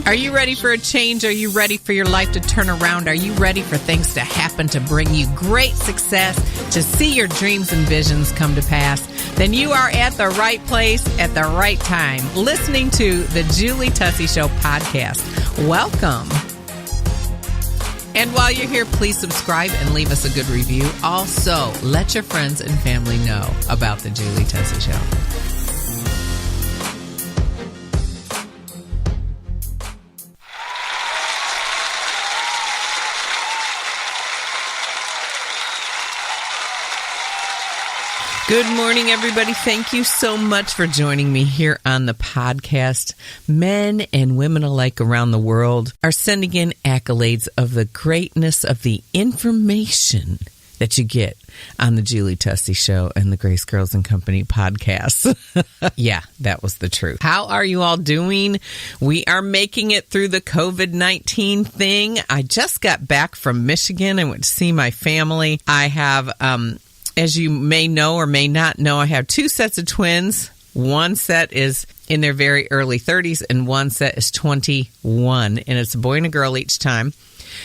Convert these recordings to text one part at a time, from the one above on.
Are you ready for a change? Are you ready for your life to turn around? Are you ready for things to happen to bring you great success, to see your dreams and visions come to pass? Then you are at the right place at the right time, listening to the Julie Tussey Show podcast. Welcome. And while you're here, please subscribe and leave us a good review. Also, let your friends and family know about the Julie Tussey Show. Good morning, everybody. Thank you so much for joining me here on the podcast. Men and women alike around the world are sending in accolades of the greatness of the information that you get on the Julie Tussey Show and the Grace Girls and Company podcasts. Yeah, that was the truth. How are you all doing? We are making it through the COVID-19 thing. I just got back from Michigan and went to see my family. I have, as you may know or may not know, I have two sets of twins. One set is in their very early 30s and one set is 21. And it's a boy and a girl each time.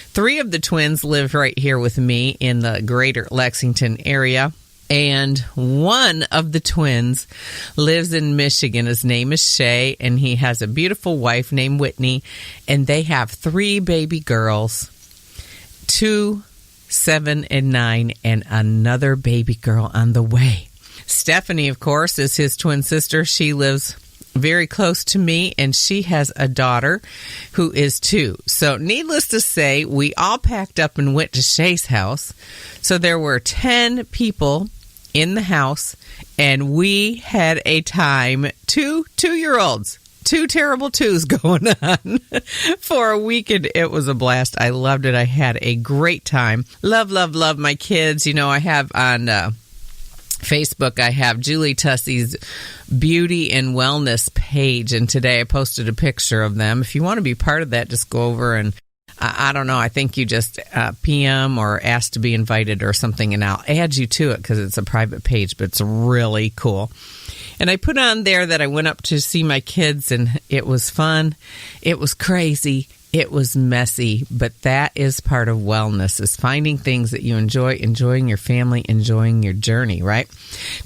Three of the twins live right here with me in the greater Lexington area. And one of the twins lives in Michigan. His name is Shay, and he has a beautiful wife named Whitney. And they have three baby girls, 2, 7, and 9, and another baby girl on the way. Stephanie, of course, is his twin sister. She lives very close to me, and she has a daughter who is 2. So needless to say, we all packed up and went to Shay's house. So there were 10 people in the house, and we had a time, two-year-olds. 2 terrible twos going on for a weekend. It was a blast. I loved it. I had a great time. Love, love, love my kids. You know, I have on Facebook, I have Julie Tussey's Beauty and Wellness page, and today I posted a picture of them. If you want to be part of that, just go over and I don't know. I think you just PM or ask to be invited or something, and I'll add you to it because it's a private page, but it's really cool. And I put on there that I went up to see my kids, and it was fun. It was crazy. It was messy. But that is part of wellness, is finding things that you enjoy, enjoying your family, enjoying your journey, right?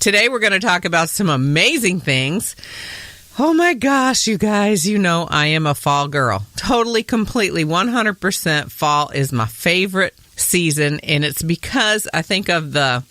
Today we're going to talk about some amazing things. Oh my gosh, you guys, you know I am a fall girl. Totally, completely, 100% fall is my favorite season, and it's because I think of the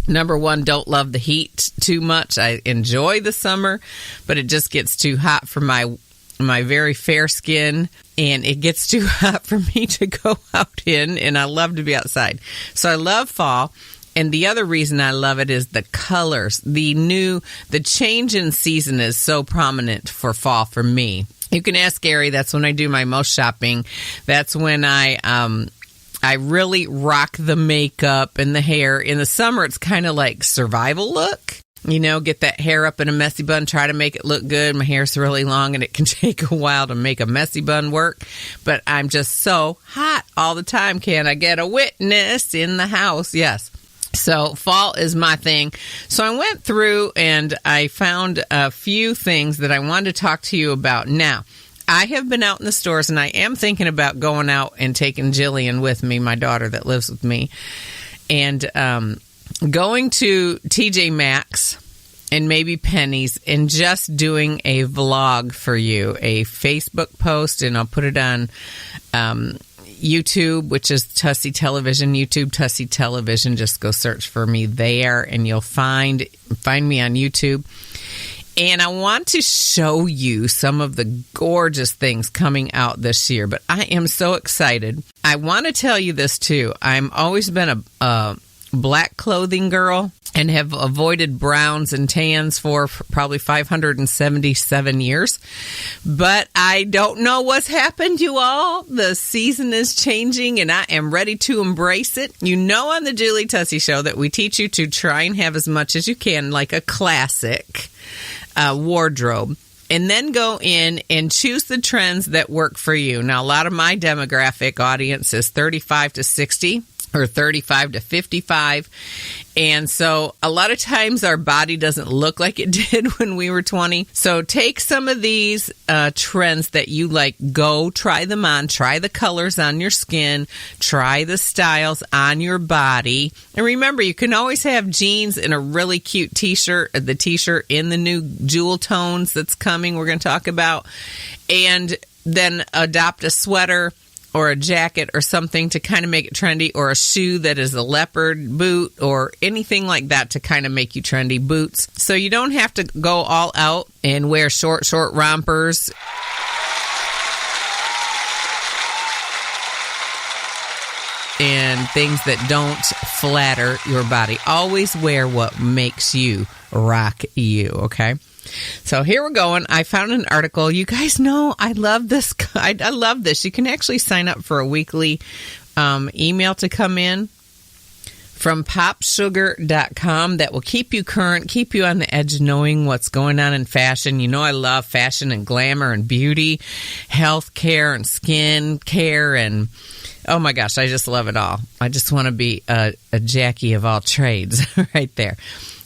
number one, don't love the heat too much. I enjoy the summer, but it just gets too hot for my very fair skin, and it gets too hot for me to go out in, and I love to be outside. So I love fall. And the other reason I love it is the colors. The change in season is so prominent for fall for me. You can ask Gary. That's when I do my most shopping. That's when I really rock the makeup and the hair. In the summer, it's kind of like survival look. You know, get that hair up in a messy bun, try to make it look good. My hair's really long, and it can take a while to make a messy bun work. But I'm just so hot all the time. Can I get a witness in the house? Yes. So fall is my thing. So I went through and I found a few things that I wanted to talk to you about. Now, I have been out in the stores, and I am thinking about going out and taking Jillian with me, my daughter that lives with me, and going to TJ Maxx and maybe Penny's and just doing a vlog for you, a Facebook post, and I'll put it on YouTube, which is Tussey Television, YouTube Tussey Television. Just go search for me there, and you'll find me on YouTube. And I want to show you some of the gorgeous things coming out this year, but I am so excited. I want to tell you this, too. I've always been a black clothing girl and have avoided browns and tans for probably 577 years. But I don't know what's happened, you all. The season is changing, and I am ready to embrace it. You know, on the Julie Tussey Show that we teach you to try and have as much as you can, like a classic wardrobe. And then go in and choose the trends that work for you. Now, a lot of my demographic audience is 35 to 60. or 35 to 55. And so a lot of times our body doesn't look like it did when we were 20. So take some of these trends that you like, go try them on, try the colors on your skin, try the styles on your body. And remember, you can always have jeans and a really cute t-shirt, the t-shirt in the new jewel tones that's coming, we're going to talk about, and then adopt a sweater or a jacket or something to kind of make it trendy, or a shoe that is a leopard boot or anything like that to kind of make you trendy. Boots. So you don't have to go all out and wear short rompers. And things that don't flatter your body. Always wear what makes you rock you, okay? So here we're going. I found an article. You guys know I love this. I love this. You can actually sign up for a weekly email to come in from popsugar.com that will keep you current, keep you on the edge knowing what's going on in fashion. You know I love fashion and glamour and beauty, health care and skin care, and oh my gosh, I just love it all. I just want to be a Jackie of all trades right there.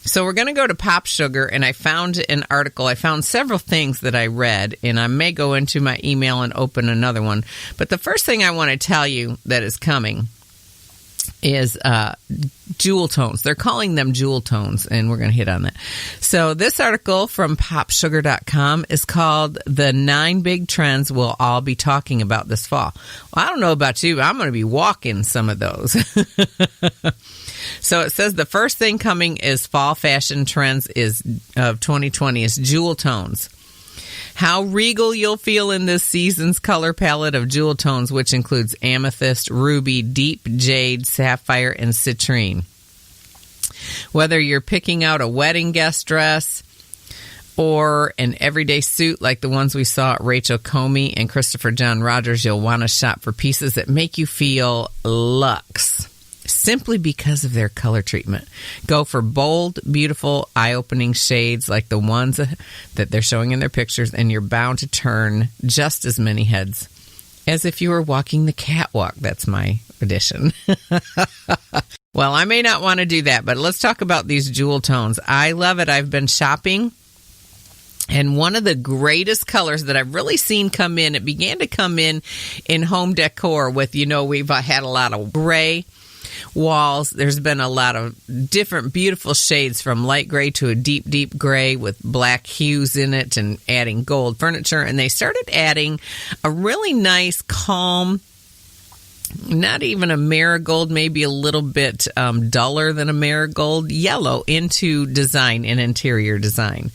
So we're going to go to Pop Sugar, and I found an article. I found several things that I read, and I may go into my email and open another one. But the first thing I want to tell you that is coming is jewel tones. They're calling them jewel tones, and we're going to hit on that. So this article from popsugar.com is called The 9 Big Trends We'll All Be Talking About This Fall. Well, I don't know about you, but I'm going to be walking some of those. So it says the first thing coming is fall fashion trends of 2020 is jewel tones. How regal you'll feel in this season's color palette of jewel tones, which includes amethyst, ruby, deep jade, sapphire, and citrine. Whether you're picking out a wedding guest dress or an everyday suit like the ones we saw at Rachel Comey and Christopher John Rogers, you'll want to shop for pieces that make you feel luxe, simply because of their color treatment. Go for bold, beautiful, eye-opening shades like the ones that they're showing in their pictures, and you're bound to turn just as many heads as if you were walking the catwalk. That's my addition. Well, I may not want to do that, but let's talk about these jewel tones. I love it. I've been shopping, and one of the greatest colors that I've really seen come in, it began to come in home decor with, we've had a lot of gray walls. There's been a lot of different beautiful shades from light gray to a deep, deep gray with black hues in it, and adding gold furniture. And they started adding a really nice, calm, not even a marigold, maybe a little bit duller than a marigold, yellow into design and interior design.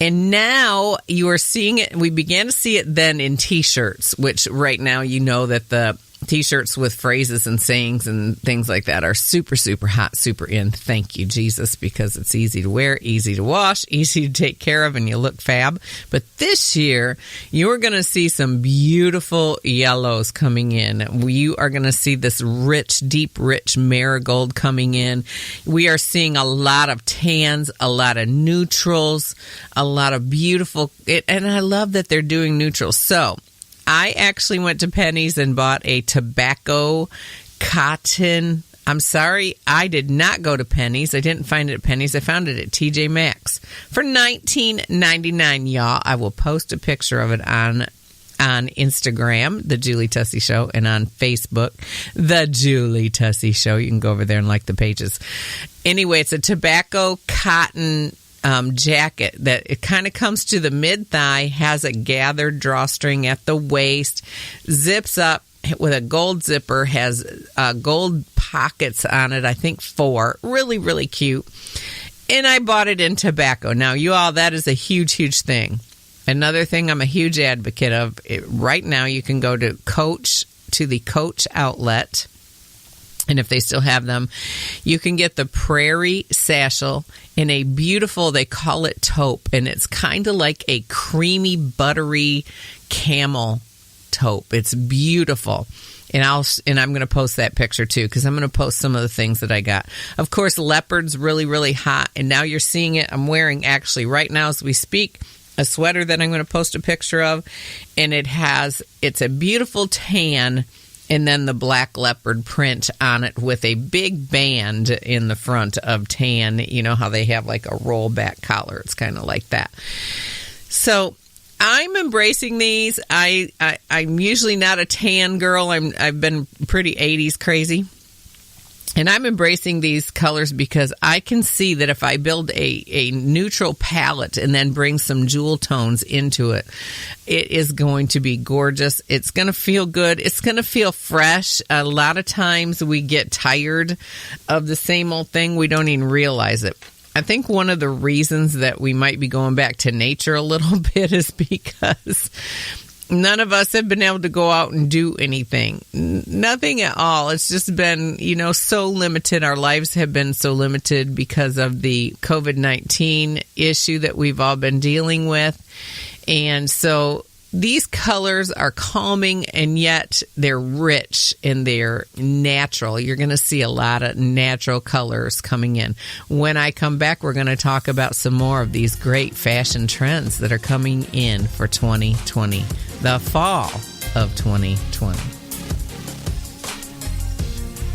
And now you are seeing it. We began to see it then in T-shirts, which right now you know that the T-shirts with phrases and sayings and things like that are super, super hot, super in. Thank you, Jesus, because it's easy to wear, easy to wash, easy to take care of, and you look fab. But this year, you're going to see some beautiful yellows coming in. You are going to see this rich, deep, rich marigold coming in. We are seeing a lot of tans, a lot of neutrals, a lot of beautiful, and I love that they're doing neutrals. So I actually went to Penny's and bought a tobacco cotton. I'm sorry, I did not go to Penny's. I didn't find it at Penny's. I found it at TJ Maxx for $19.99, y'all. I will post a picture of it on Instagram, The Julie Tussey Show, and on Facebook, The Julie Tussey Show. You can go over there and like the pages. Anyway, it's a tobacco cotton jacket that it kind of comes to the mid-thigh, has a gathered drawstring at the waist, zips up with a gold zipper, has gold pockets on it, I think 4. Really, really cute. And I bought it in tobacco. Now, you all, that is a huge, huge thing. Another thing I'm a huge advocate of, right now you can go to the Coach outlet, and if they still have them, you can get the Prairie Satchel in a beautiful, they call it taupe, and it's kind of like a creamy, buttery camel taupe. It's beautiful. And I'm going to post that picture too, because I'm going to post some of the things that I got. Of course, leopard's really, really hot, and now you're seeing it. I'm wearing, actually, right now as we speak, a sweater that I'm going to post a picture of, and it's a beautiful tan, and then the black leopard print on it with a big band in the front of tan. You know how they have like a rollback collar? It's kind of like that. So I'm embracing these. I'm usually not a tan girl. I've been pretty 80s crazy. And I'm embracing these colors because I can see that if I build a neutral palette and then bring some jewel tones into it, it is going to be gorgeous. It's going to feel good. It's going to feel fresh. A lot of times we get tired of the same old thing. We don't even realize it. I think one of the reasons that we might be going back to nature a little bit is because none of us have been able to go out and do anything. Nothing at all. It's just been, so limited. Our lives have been so limited because of the COVID-19 issue that we've all been dealing with. And so these colors are calming, and yet they're rich and they're natural. You're going to see a lot of natural colors coming in. When I come back, we're going to talk about some more of these great fashion trends that are coming in for 2020, the fall of 2020.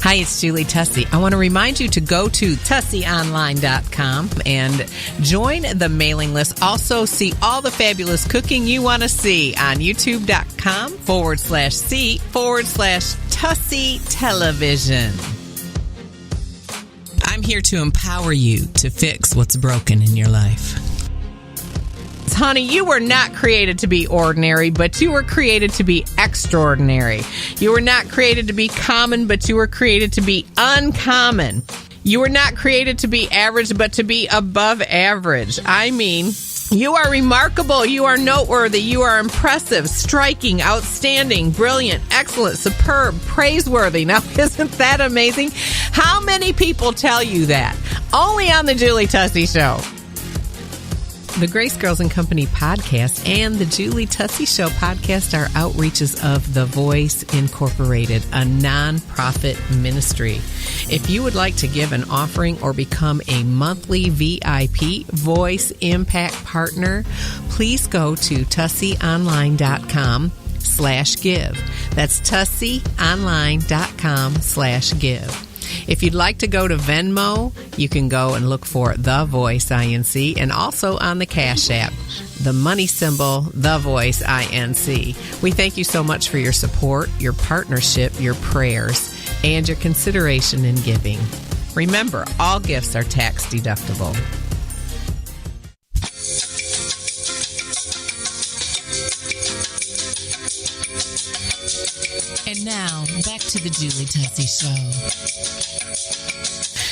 Hi, it's Julie Tussey. I want to remind you to go to tusseyonline.com and join the mailing list. Also, see all the fabulous cooking you want to see on youtube.com/C/Tussey Television. I'm here to empower you to fix what's broken in your life. Honey, you were not created to be ordinary, but you were created to be extraordinary. You were not created to be common, but you were created to be uncommon. You were not created to be average, but to be above average. I mean, you are remarkable. You are noteworthy. You are impressive, striking, outstanding, brilliant, excellent, superb, praiseworthy. Now, isn't that amazing? How many people tell you that? Only on the Julie Tussey Show. The Grace Girls and Company podcast and the Julie Tussey Show podcast are outreaches of The Voice Incorporated, a nonprofit ministry. If you would like to give an offering or become a monthly VIP Voice Impact Partner, please go to tusseyonline.com/give. That's tusseyonline.com/give. If you'd like to go to Venmo, you can go and look for The Voice INC, and also on the Cash App, the money symbol, The Voice INC. We thank you so much for your support, your partnership, your prayers, and your consideration in giving. Remember, all gifts are tax deductible. And now, back to the Julie Tussey Show.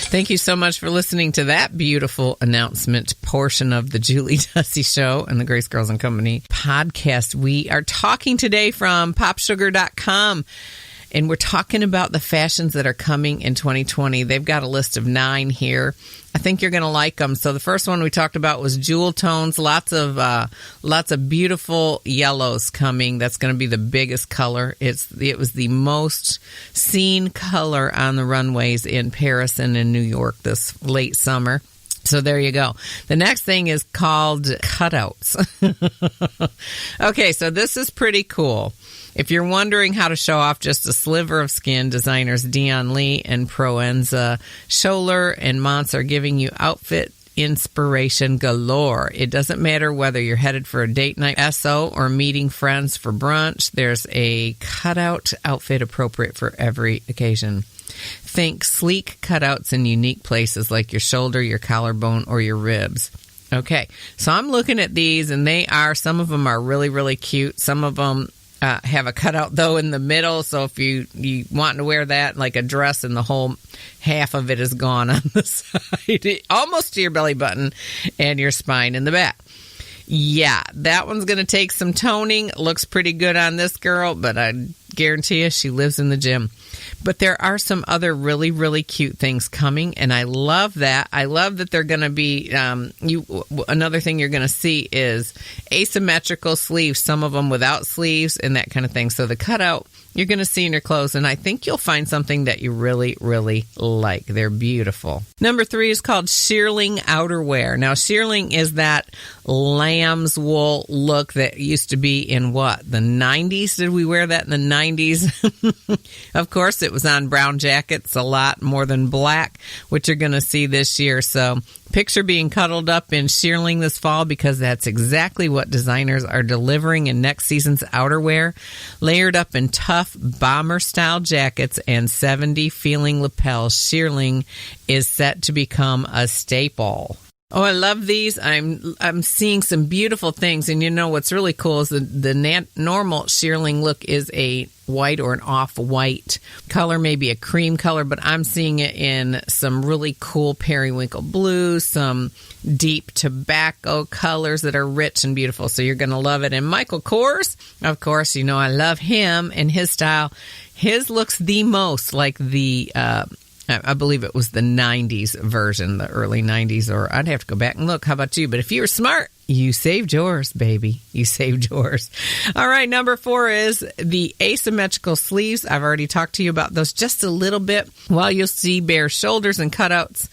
Thank you so much for listening to that beautiful announcement portion of the Julie Tussey Show and the Grace Girls and Company podcast. We are talking today from popsugar.com, and we're talking about the fashions that are coming in 2020. They've got a list of 9 here. I think you're going to like them. So the first one we talked about was jewel tones, lots of beautiful yellows coming. That's going to be the biggest color. It was the most seen color on the runways in Paris and in New York this late summer. So there you go. The next thing is called cutouts. Okay, so this is pretty cool. If you're wondering how to show off just a sliver of skin, designers Dion Lee and Proenza Scholler and Mons are giving you outfit inspiration galore. It doesn't matter whether you're headed for a date night SO or meeting friends for brunch. There's a cutout outfit appropriate for every occasion. Think sleek cutouts in unique places like your shoulder, your collarbone, or your ribs. Okay, so I'm looking at these, and some of them are really, really cute. Some of them have a cutout, though, in the middle. So if you want to wear that like a dress and the whole half of it is gone on the side, almost to your belly button and your spine in the back. Yeah, that one's going to take some toning. Looks pretty good on this girl, but I guarantee you she lives in the gym. But there are some other really, really cute things coming, and I love that. I love that they're going to be, another thing you're going to see is asymmetrical sleeves, some of them without sleeves and that kind of thing. So the cutout you're going to see in your clothes, and I think you'll find something that you really, really like. They're beautiful. Number 3 is called Shearling Outerwear. Now, shearling is that lamb's wool look that used to be in what? The 90s? Did we wear that in the 90s. Of course, it was on brown jackets a lot more than black, which you're going to see this year. So picture being cuddled up in shearling this fall, because that's exactly what designers are delivering in next season's outerwear. Layered up in tough bomber-style jackets and 70 feeling lapels, shearling is set to become a staple. Oh, I love these. I'm seeing some beautiful things. And you know what's really cool is the normal shearling look is a white or an off-white color, maybe a cream color, but I'm seeing it in some really cool periwinkle blue, some deep tobacco colors that are rich and beautiful. So you're going to love it. And Michael Kors, of course, you know I love him and his style. His looks the most like the I believe it was the 90s version, the early 90s, or I'd have to go back and look. How about you? But if you were smart, you saved yours, baby. You saved yours. All right, number 4 is the asymmetrical sleeves. I've already talked to you about those just a little bit. While you'll see bare shoulders and cutouts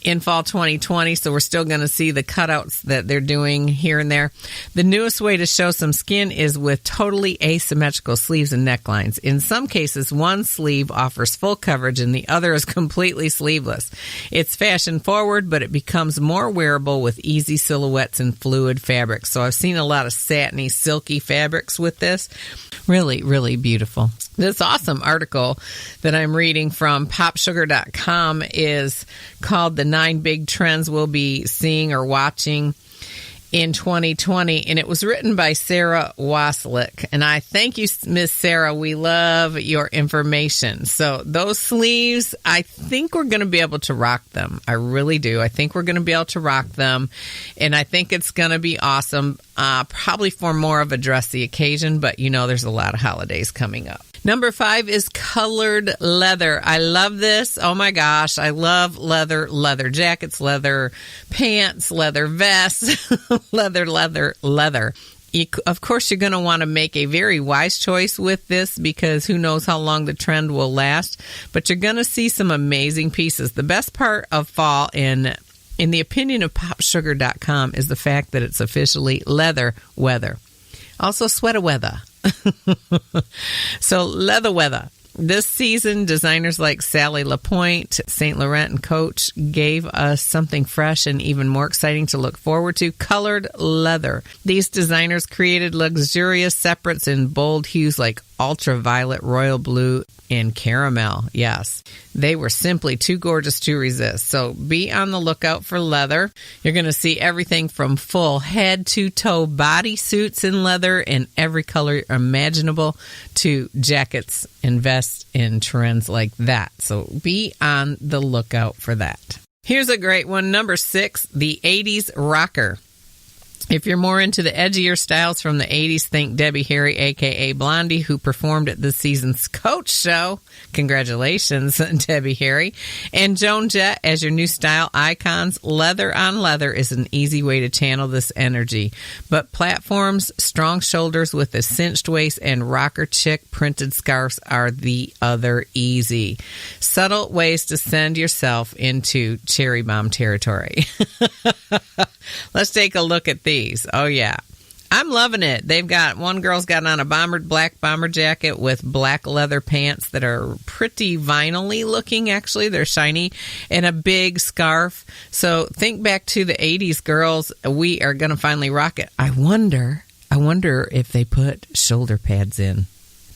in fall 2020, so we're still going to see the cutouts that they're doing here and there. The newest way to show some skin is with totally asymmetrical sleeves and necklines. In some cases, one sleeve offers full coverage and the other is completely sleeveless. It's fashion forward, but it becomes more wearable with easy silhouettes and fluid fabrics. So I've seen a lot of satiny, silky fabrics with this. Really, really beautiful. This awesome article that I'm reading from popsugar.com is called The 9 Big Trends We'll Be Seeing or Watching in 2020, and it was written by Sarah Waslick. And I thank you, Miss Sarah. We love your information. So those sleeves, I think we're going to be able to rock them. I really do. I think we're going to be able to rock them, and I think it's going to be awesome, probably for more of a dressy occasion, but you know there's a lot of holidays coming up. Number 5 is colored leather. I love this. Oh my gosh. I love leather jackets, leather pants, leather vests, leather. Of course, you're going to want to make a very wise choice with this, because who knows how long the trend will last, but you're going to see some amazing pieces. The best part of fall, in the opinion of popsugar.com, is the fact that it's officially leather weather. Also sweater weather. So leather weather. This season, designers like Sally Lapointe, St. Laurent, and Coach gave us something fresh and even more exciting to look forward to: colored leather. These designers created luxurious separates in bold hues like ultraviolet, royal blue, and caramel. Yes, they were simply too gorgeous to resist. So be on the lookout for leather. You're going to see everything from full head to toe bodysuits in leather in every color imaginable to jackets and vests in trends like that. So be on the lookout for that. Here's a great one. Number 6, the 80s rocker. If you're more into the edgier styles from the 80s, think Debbie Harry, a.k.a. Blondie, who performed at this season's Coach show. Congratulations, Debbie Harry. And Joan Jett as your new style icons. Leather on leather is an easy way to channel this energy. But platforms, strong shoulders with a cinched waist, and rocker chick printed scarves are the other easy. Subtle ways to send yourself into cherry bomb territory. Let's take a look at these. Oh, yeah. I'm loving it. One girl's got on a black bomber jacket with black leather pants that are pretty vinyl-y looking, actually. They're shiny, and a big scarf. So think back to the 80s, girls. We are going to finally rock it. I wonder if they put shoulder pads in.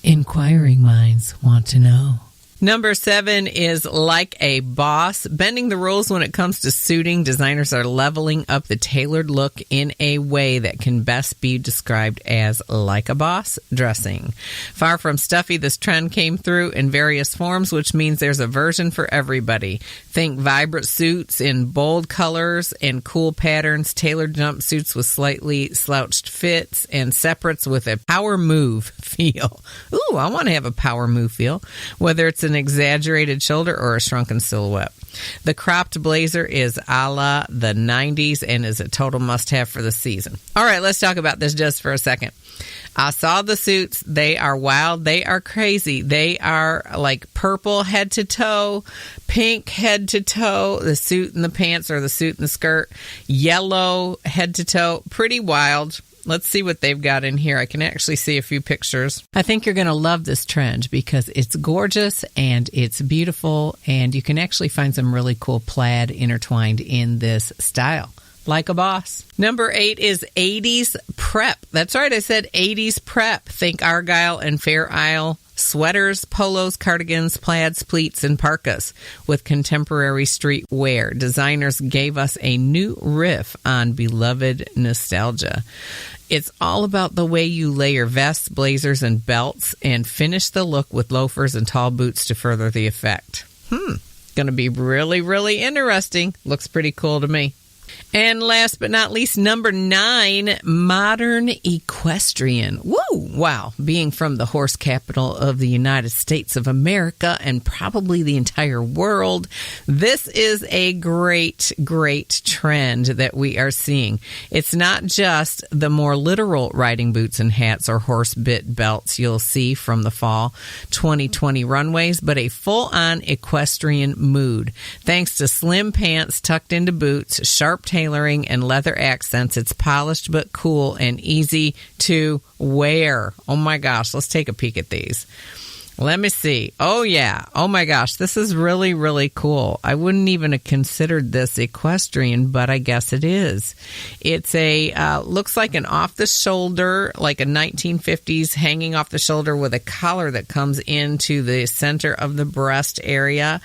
Inquiring minds want to know. Number 7 is like a boss. Bending the rules when it comes to suiting, designers are leveling up the tailored look in a way that can best be described as like a boss dressing. Far from stuffy, this trend came through in various forms, which means there's a version for everybody. Think vibrant suits in bold colors and cool patterns, tailored jumpsuits with slightly slouched fits, and separates with a power move feel. Ooh, I want to have a power move feel, whether it's an exaggerated shoulder or a shrunken silhouette. The cropped blazer is a la the 90s and is a total must-have for the season. All right, let's talk about this just for a second. I saw the suits. They are wild. They are crazy. They are like purple head to toe, pink head to toe, the suit and the pants or the suit and the skirt, yellow head to toe. Pretty wild. Let's see what they've got in here. I can actually see a few pictures. I think you're going to love this trend because it's gorgeous and it's beautiful, and you can actually find some really cool plaid intertwined in this style. Like a boss. Number 8 is 80s prep. That's right, I said 80s prep. Think Argyle and Fair Isle sweaters, polos, cardigans, plaids, pleats, and parkas with contemporary street wear. Designers gave us a new riff on beloved nostalgia. It's all about the way you layer vests, blazers, and belts and finish the look with loafers and tall boots to further the effect. Going to be really, really interesting. Looks pretty cool to me. And last but not least, number 9, modern equestrian. Woo! Wow. Being from the horse capital of the United States of America and probably the entire world, this is a great, great trend that we are seeing. It's not just the more literal riding boots and hats or horse bit belts you'll see from the fall 2020 runways, but a full-on equestrian mood. Thanks to slim pants tucked into boots, sharp tailoring, and leather accents, it's polished but cool and easy to wear. Oh my gosh, let's take a peek at these. Let me see. Oh yeah. Oh my gosh, this is really, really cool. I wouldn't even have considered this equestrian, but I guess it is. It's a, looks like an off-the-shoulder, like a 1950s hanging off the shoulder with a collar that comes into the center of the breast area.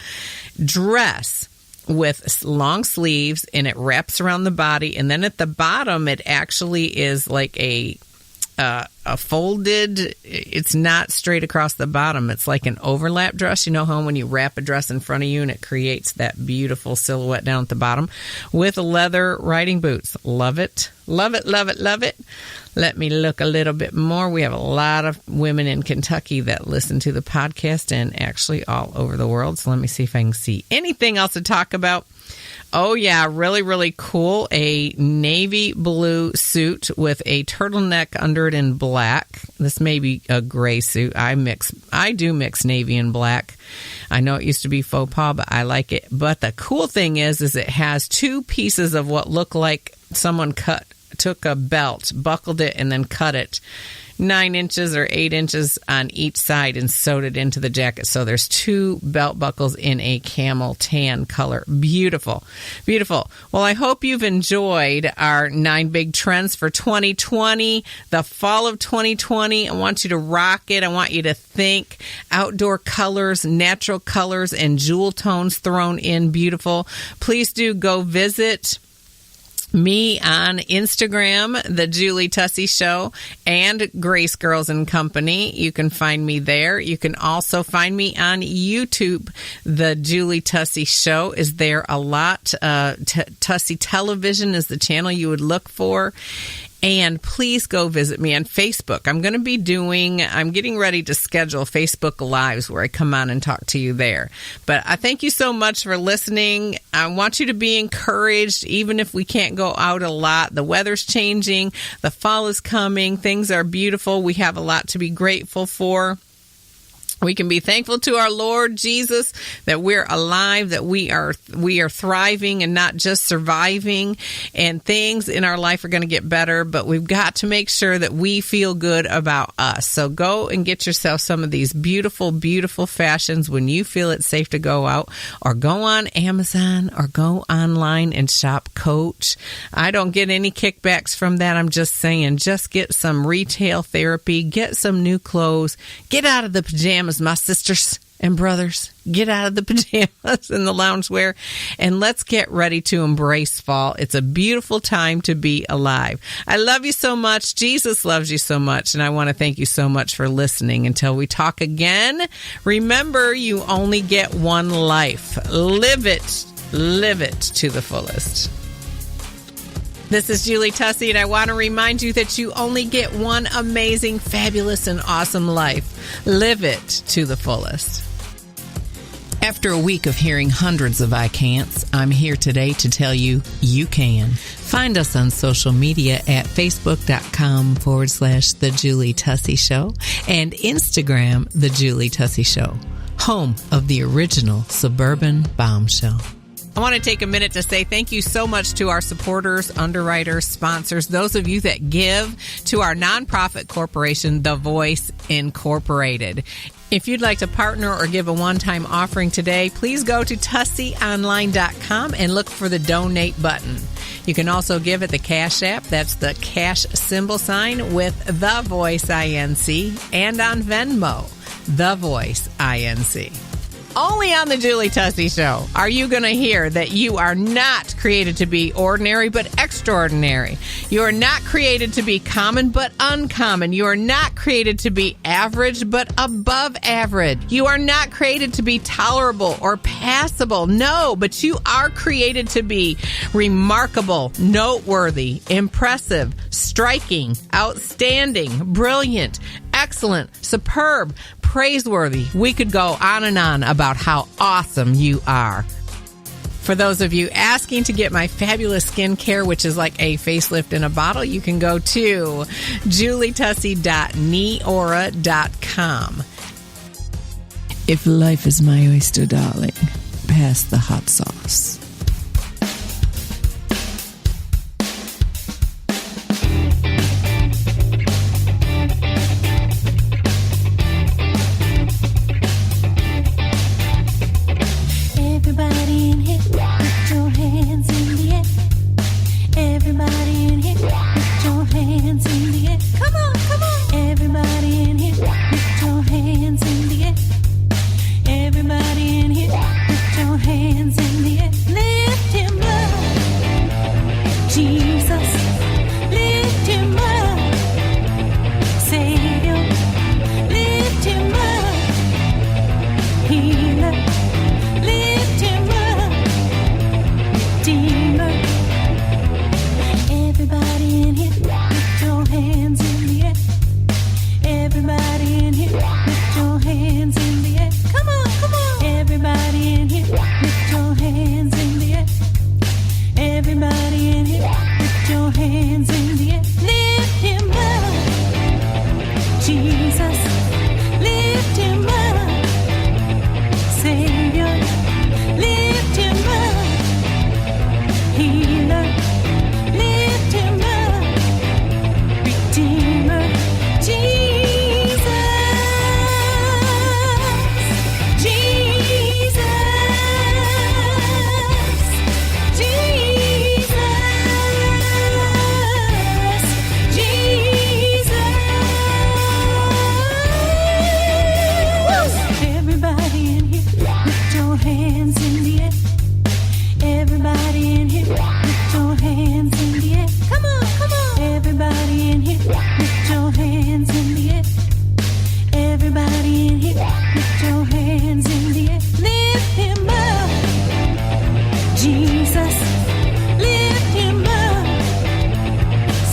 Dress with long sleeves, and it wraps around the body, and then at the bottom it actually is like a folded, it's not straight across the bottom, it's like an overlap dress. You know how when you wrap a dress in front of you and it creates that beautiful silhouette down at the bottom with leather riding boots. Love it, love it, love it, love it. Let me look a little bit more. We have a lot of women in Kentucky that listen to the podcast and actually all over the world. So let me see if I can see anything else to talk about. Oh, yeah, really, really cool. A navy blue suit with a turtleneck under it in black. This may be a gray suit. I do mix navy and black. I know it used to be faux pas, but I like it. But the cool thing is it has 2 pieces of what look like someone took a belt, buckled it, and then cut it 9 inches or 8 inches on each side and sewed it into the jacket. So there's 2 belt buckles in a camel tan color. Beautiful. Beautiful. Well, I hope you've enjoyed our 9 big trends for 2020, the fall of 2020. I want you to rock it. I want you to think outdoor colors, natural colors, and jewel tones thrown in. Beautiful. Please do go visit me on Instagram, The Julie Tussey Show, and Grace Girls and Company. You can find me there. You can also find me on YouTube. The Julie Tussey Show is there a lot. Tussey Television is the channel you would look for. And please go visit me on Facebook. I'm getting ready to schedule Facebook Lives where I come on and talk to you there. But I thank you so much for listening. I want you to be encouraged, even if we can't go out a lot. The weather's changing. The fall is coming. Things are beautiful. We have a lot to be grateful for. We can be thankful to our Lord Jesus that we're alive, that we are thriving and not just surviving, and things in our life are going to get better, but we've got to make sure that we feel good about us. So go and get yourself some of these beautiful, beautiful fashions when you feel it's safe to go out, or go on Amazon or go online and shop Coach. I don't get any kickbacks from that. I'm just saying, just get some retail therapy, get some new clothes, get out of the pajamas, my sisters and brothers. Get out of the pajamas and the loungewear, and let's get ready to embrace fall. It's a beautiful time to be alive. I love you so much. Jesus loves you so much, and I want to thank you so much for listening. Until we talk again, remember, you only get one life. Live it to the fullest. This is Julie Tussey, and I want to remind you that you only get one amazing, fabulous, and awesome life. Live it to the fullest. After a week of hearing hundreds of I can'ts, I'm here today to tell you you can. Find us on social media at facebook.com/The Julie Tussey Show and Instagram, The Julie Tussey Show, home of the original suburban bombshell. I want to take a minute to say thank you so much to our supporters, underwriters, sponsors, those of you that give to our nonprofit corporation, The Voice Incorporated. If you'd like to partner or give a one-time offering today, please go to tusseyonline.com and look for the donate button. You can also give at the Cash App. That's the cash symbol sign with The Voice INC, and on Venmo, The Voice INC. Only on the Julie Tussey Show are you going to hear that you are not created to be ordinary but extraordinary. You are not created to be common but uncommon. You are not created to be average but above average. You are not created to be tolerable or passable. No, but you are created to be remarkable, noteworthy, impressive, striking, outstanding, brilliant, excellent, superb, praiseworthy. We could go on and on about how awesome you are. For those of you asking to get my fabulous skincare, which is like a facelift in a bottle, you can go to julietussey.neora.com. If life is my oyster, darling, pass the hot sauce.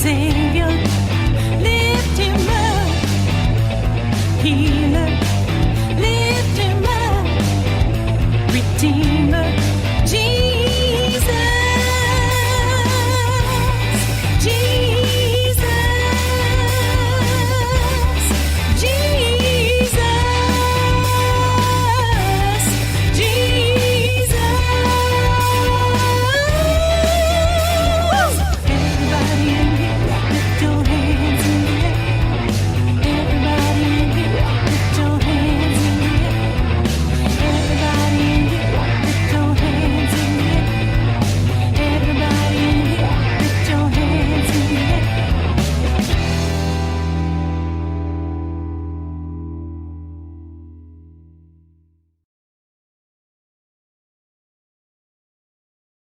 Savior, lift him up, healer.